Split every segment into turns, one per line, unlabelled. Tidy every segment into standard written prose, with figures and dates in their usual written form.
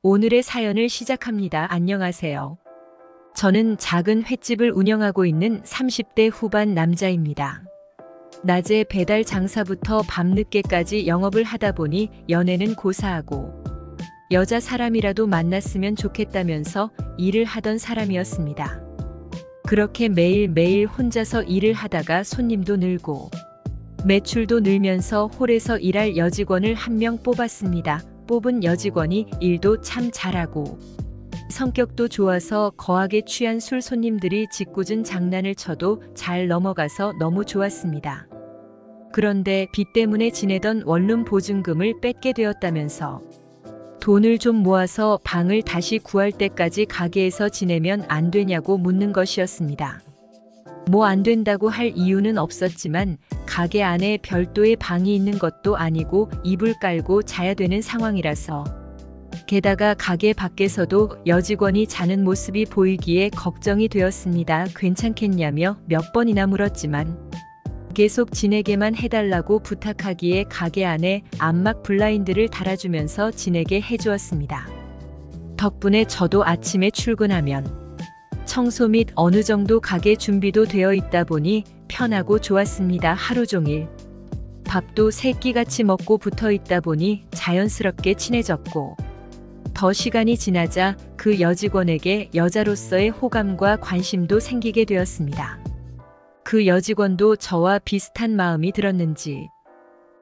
오늘의 사연을 시작합니다. 안녕하세요. 저는 작은 횟집을 운영하고 있는 30대 후반 남자입니다. 낮에 배달 장사부터 밤늦게까지 영업을 하다 보니 연애는 고사하고 여자 사람이라도 만났으면 좋겠다면서 일을 하던 사람이었습니다. 그렇게 매일매일 혼자서 일을 하다가 손님도 늘고 매출도 늘면서 홀에서 일할 여직원을 한 명 뽑았습니다. 뽑은 여직원이 일도 참 잘하고 성격도 좋아서 거하게 취한 술 손님들이 짓궂은 장난을 쳐도 잘 넘어가서 너무 좋았습니다. 그런데 빚 때문에 지내던 원룸 보증금을 뺏게 되었다면서 돈을 좀 모아서 방을 다시 구할 때까지 가게에서 지내면 안 되냐고 묻는 것이었습니다. 뭐 안 된다고 할 이유는 없었지만 가게 안에 별도의 방이 있는 것도 아니고 이불 깔고 자야 되는 상황이라서, 게다가 가게 밖에서도 여직원이 자는 모습이 보이기에 걱정이 되었습니다. 괜찮겠냐며 몇 번이나 물었지만 계속 지내게만 해달라고 부탁하기에 가게 안에 암막 블라인드를 달아주면서 지내게 해주었습니다. 덕분에 저도 아침에 출근하면 청소 및 어느 정도 가게 준비도 되어 있다 보니 편하고 좋았습니다. 하루 종일 밥도 새끼같이 먹고 붙어 있다 보니 자연스럽게 친해졌고, 더 시간이 지나자 그 여직원에게 여자로서의 호감과 관심도 생기게 되었습니다. 그 여직원도 저와 비슷한 마음이 들었는지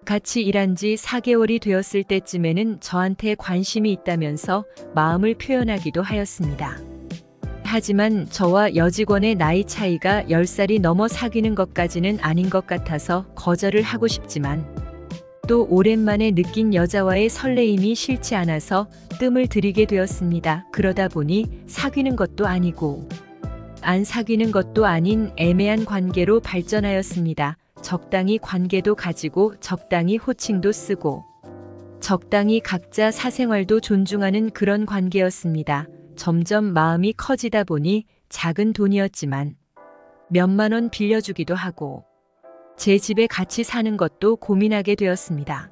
같이 일한 지 4개월이 되었을 때쯤에는 저한테 관심이 있다면서 마음을 표현하기도 하였습니다. 하지만 저와 여직원의 나이 차이가 10살이 넘어 사귀는 것까지는 아닌 것 같아서 거절을 하고 싶지만, 또 오랜만에 느낀 여자와의 설레임이 싫지 않아서 뜸을 들이게 되었습니다. 그러다 보니 사귀는 것도 아니고 안 사귀는 것도 아닌 애매한 관계로 발전하였습니다. 적당히 관계도 가지고 적당히 호칭도 쓰고 적당히 각자 사생활도 존중하는 그런 관계였습니다. 점점 마음이 커지다 보니 작은 돈이었지만 몇만 원 빌려주기도 하고 제 집에 같이 사는 것도 고민하게 되었습니다.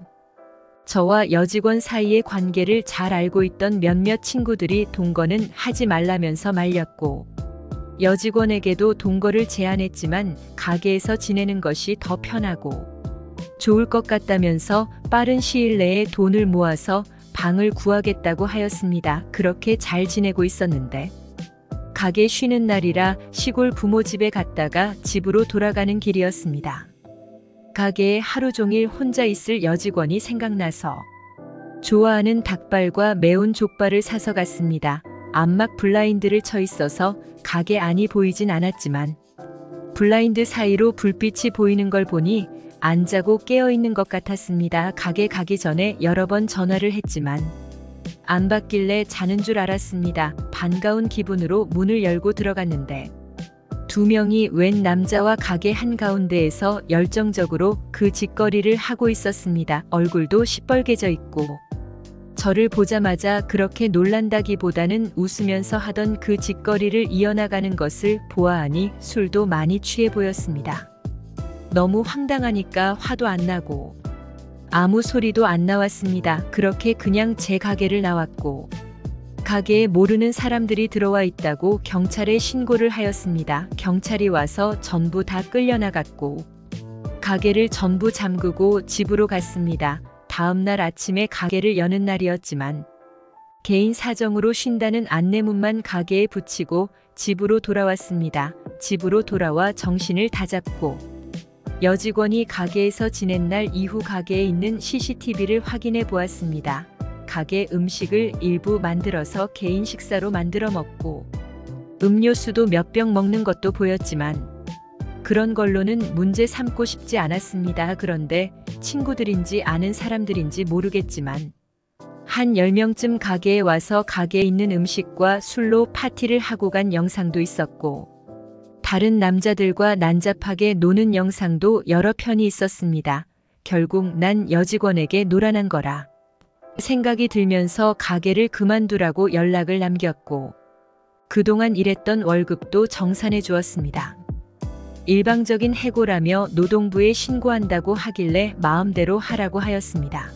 저와 여직원 사이의 관계를 잘 알고 있던 몇몇 친구들이 동거는 하지 말라면서 말렸고, 여직원에게도 동거를 제안했지만 가게에서 지내는 것이 더 편하고 좋을 것 같다면서 빠른 시일 내에 돈을 모아서 방을 구하겠다고 하였습니다. 그렇게 잘 지내고 있었는데 가게 쉬는 날이라 시골 부모 집에 갔다가 집으로 돌아가는 길이었습니다. 가게에 하루 종일 혼자 있을 여직원이 생각나서 좋아하는 닭발과 매운 족발을 사서 갔습니다. 암막 블라인드를 쳐 있어서 가게 안이 보이진 않았지만 블라인드 사이로 불빛이 보이는 걸 보니 안 자고 깨어 있는 것 같았습니다. 가게 가기 전에 여러 번 전화를 했지만 안 받길래 자는 줄 알았습니다. 반가운 기분으로 문을 열고 들어갔는데 두 명이 웬 남자와 가게 한가운데에서 열정적으로 그 짓거리를 하고 있었습니다. 얼굴도 시뻘개져 있고 저를 보자마자 그렇게 놀란다기보다는 웃으면서 하던 그 짓거리를 이어나가는 것을 보아하니 술도 많이 취해 보였습니다. 너무 황당하니까 화도 안 나고 아무 소리도 안 나왔습니다. 그렇게 그냥 제 가게를 나왔고 가게에 모르는 사람들이 들어와 있다고 경찰에 신고를 하였습니다. 경찰이 와서 전부 다 끌려나갔고 가게를 전부 잠그고 집으로 갔습니다. 다음 날 아침에 가게를 여는 날이었지만 개인 사정으로 쉰다는 안내문만 가게에 붙이고 집으로 돌아왔습니다. 집으로 돌아와 정신을 다잡고 여직원이 가게에서 지낸 날 이후 가게에 있는 CCTV를 확인해 보았습니다. 가게 음식을 일부 만들어서 개인 식사로 만들어 먹고 음료수도 몇 병 먹는 것도 보였지만 그런 걸로는 문제 삼고 싶지 않았습니다. 그런데 친구들인지 아는 사람들인지 모르겠지만 한 10명쯤 가게에 와서 가게에 있는 음식과 술로 파티를 하고 간 영상도 있었고, 다른 남자들과 난잡하게 노는 영상도 여러 편이 있었습니다. 결국 난 여직원에게 노란한 거라 생각이 들면서 가게를 그만두라고 연락을 남겼고 그동안 일했던 월급도 정산해 주었습니다. 일방적인 해고라며 노동부에 신고한다고 하길래 마음대로 하라고 하였습니다.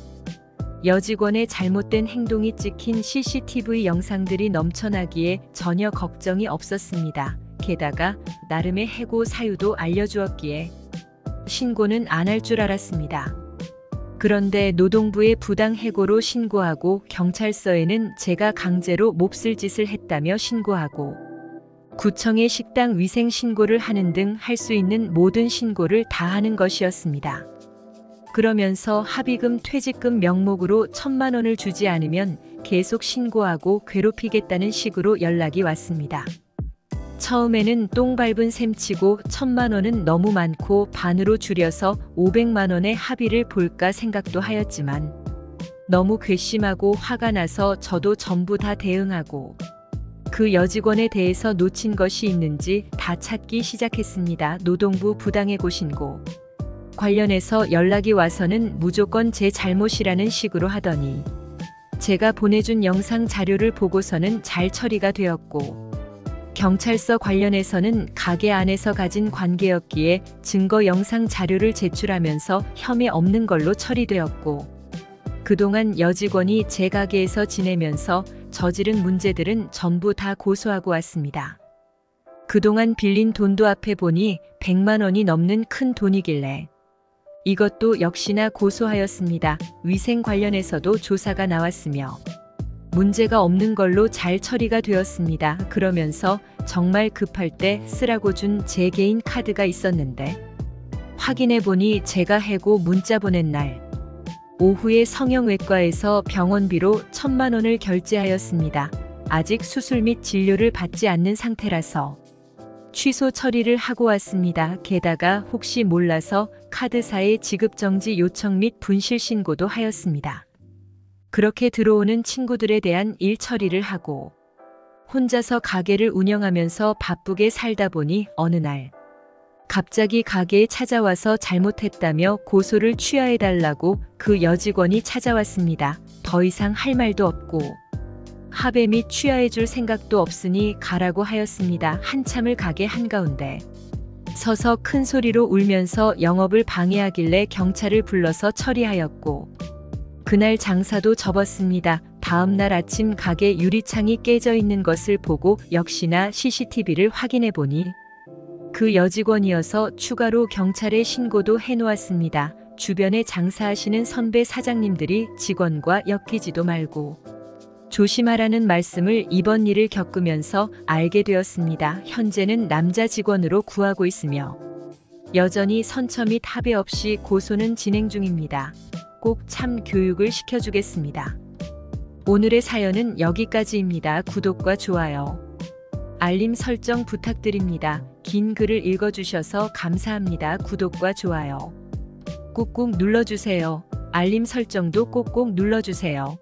여직원의 잘못된 행동이 찍힌 CCTV 영상들이 넘쳐나기에 전혀 걱정이 없었습니다. 게다가 나름의 해고 사유도 알려주었기에 신고는 안 할 줄 알았습니다. 그런데 노동부의 부당 해고로 신고하고 경찰서에는 제가 강제로 몹쓸 짓을 했다며 신고하고 구청에 식당 위생 신고를 하는 등 할 수 있는 모든 신고를 다 하는 것이었습니다. 그러면서 합의금 퇴직금 명목으로 1,000만 원을 주지 않으면 계속 신고하고 괴롭히겠다는 식으로 연락이 왔습니다. 처음에는 똥 밟은 셈치고 1,000만 원은 너무 많고 반으로 줄여서 500만 원의 합의를 볼까 생각도 하였지만 너무 괘씸하고 화가 나서 저도 전부 다 대응하고 그 여직원에 대해서 놓친 것이 있는지 다 찾기 시작했습니다. 노동부 부당해고 신고 관련해서 연락이 와서는 무조건 제 잘못이라는 식으로 하더니 제가 보내준 영상 자료를 보고서는 잘 처리가 되었고 경찰서 관련해서는 가게 안에서 가진 관계였기에 증거 영상 자료를 제출하면서 혐의 없는 걸로 처리되었고 그동안 여직원이 제 가게에서 지내면서 저지른 문제들은 전부 다 고소하고 왔습니다. 그동안 빌린 돈도 앞에 보니 100만 원이 넘는 큰 돈이길래 이것도 역시나 고소하였습니다. 위생 관련해서도 조사가 나왔으며 문제가 없는 걸로 잘 처리가 되었습니다. 그러면서 정말 급할 때 쓰라고 준 제 개인 카드가 있었는데 확인해 보니 제가 해고 문자 보낸 날 오후에 성형외과에서 병원비로 1,000만 원을 결제하였습니다. 아직 수술 및 진료를 받지 않는 상태라서 취소 처리를 하고 왔습니다. 게다가 혹시 몰라서 카드사에 지급정지 요청 및 분실 신고도 하였습니다. 그렇게 들어오는 친구들에 대한 일 처리를 하고 혼자서 가게를 운영하면서 바쁘게 살다 보니 어느 날 갑자기 가게에 찾아와서 잘못했다며 고소를 취하해달라고 그 여직원이 찾아왔습니다. 더 이상 할 말도 없고 합의 및 취하해줄 생각도 없으니 가라고 하였습니다. 한참을 가게 한가운데 서서 큰 소리로 울면서 영업을 방해하길래 경찰을 불러서 처리하였고 그날 장사도 접었습니다. 다음 날 아침 가게 유리창이 깨져 있는 것을 보고 역시나 CCTV를 확인해 보니 그 여직원이어서 추가로 경찰에 신고도 해놓았습니다. 주변에 장사하시는 선배 사장님들이 직원과 엮이지도 말고 조심하라는 말씀을 이번 일을 겪으면서 알게 되었습니다. 현재는 남자 직원으로 구하고 있으며 여전히 선처 및 합의 없이 고소는 진행 중입니다. 꼭 참 교육을 시켜주겠습니다. 오늘의 사연은 여기까지입니다. 구독과 좋아요, 알림 설정 부탁드립니다. 긴 글을 읽어주셔서 감사합니다. 구독과 좋아요 꾹꾹 눌러주세요. 알림 설정도 꼭꼭 눌러주세요.